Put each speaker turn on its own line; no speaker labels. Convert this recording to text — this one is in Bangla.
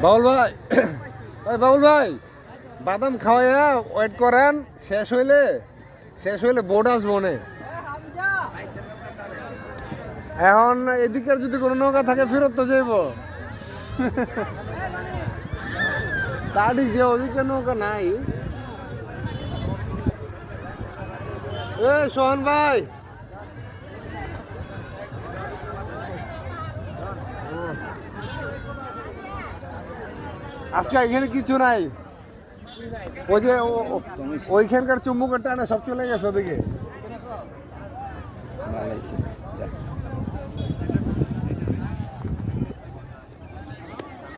বাবুল ভাই, বাবুল ভাই, বাদাম খাওয়াইয়া ওয়েট করেন, শেষ হইলে বোর্ড আসবো না। এখন এদিকের যদি কোনো নৌকা থাকে ফেরত তো যাইব, তার যে ওদিকে নৌকা নাই। এ সোহান ভাই, আজকে এখানে কিছু নাই, ওই যে ওইখানকার চুম্বকের টানে সব চলে গেছে ওদিকে।